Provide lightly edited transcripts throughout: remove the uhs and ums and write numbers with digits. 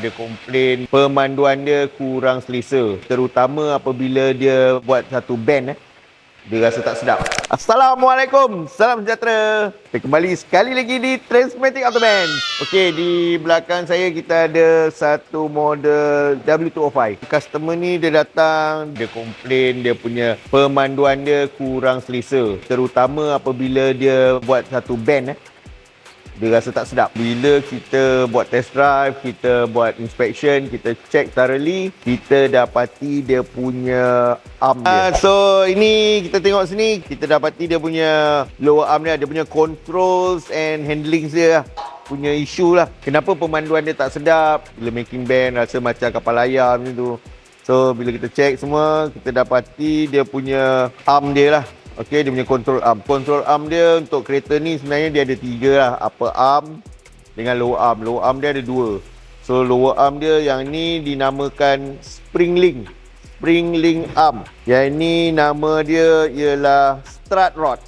Dia komplain pemanduan dia kurang selesa, terutama apabila dia buat satu bend dia rasa tak sedap. Assalamualaikum, salam sejahtera. Kita kembali sekali lagi di Transmatic Autoband. Okey, di belakang saya kita ada satu model W205. Customer ni dia datang, dia komplain dia punya pemanduan dia kurang selesa, terutama apabila dia buat satu bend dia rasa tak sedap. Bila kita buat test drive, kita buat inspection, kita check thoroughly, kita dapati dia punya arm dia. So ini kita tengok sini, kita dapati dia punya lower arm dia punya controls and handling dia punya isu lah. Kenapa pemanduan dia tak sedap? Bila making bend rasa macam kapal layar macam tu. So bila kita check semua, kita dapati dia punya arm dia lah. Okey, dia punya control arm. Control arm dia untuk kereta ni sebenarnya dia ada 3 lah. Upper arm dengan lower arm. Lower arm dia ada 2. So lower arm dia yang ni dinamakan spring link. Spring link arm. Yang ni nama dia ialah strut rod.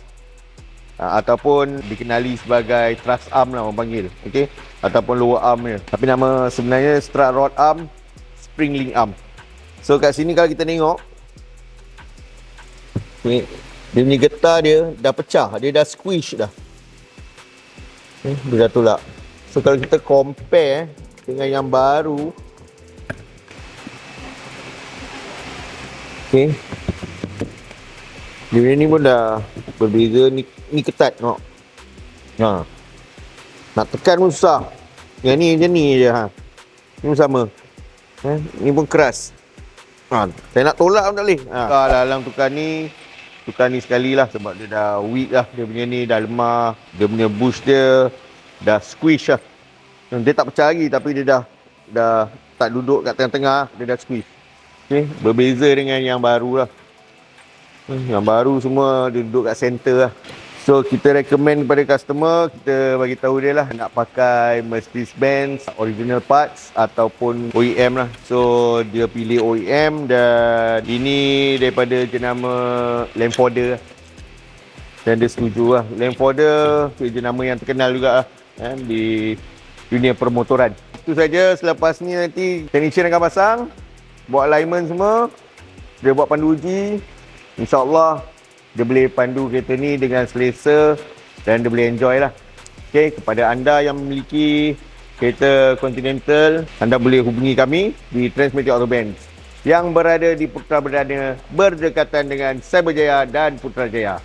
Ataupun dikenali sebagai thrust arm lah orang panggil. Okey, ataupun lower arm dia. Tapi nama sebenarnya strut rod arm, spring link arm. So kat sini kalau kita tengok ni, dia punya getah dia dah pecah, dia dah squish dah. Dia dah tolak. So kalau kita compare dengan yang baru, okey, dia ni pun dah berbeza. Ni ketat tengok. Nak tekan pun susah. Yang ni macam ni je Ni pun sama. Ni pun keras. Saya nak tolak pun tak boleh. Dalam tukar ni sekali lah sebab dia dah weak lah. Dia punya ni dah lemah. Dia punya bush dia dah squish lah. Dia tak pecah lagi tapi dia dah tak duduk kat tengah-tengah. Dia dah squish. Okay, berbeza dengan yang baru lah. Yang baru semua dia duduk kat center lah. So kita recommend kepada customer, kita bagi tahu dia lah nak pakai Mercedes-Benz original parts ataupun OEM lah. So dia pilih OEM dan ini daripada jenama Lamforder lah. Dan dia setuju lah. Lamforder jenama yang terkenal juga lah di dunia permotoran. Itu saja. Selepas ni nanti technician akan pasang, buat alignment semua, dia buat pandu uji. InsyaAllah dia boleh pandu kereta ni dengan selesa dan dia boleh enjoy lah. Okay, kepada anda yang memiliki kereta Continental, anda boleh hubungi kami di Transmatic Autoband yang berada di Putrajaya berdekatan dengan Cyberjaya dan Putrajaya.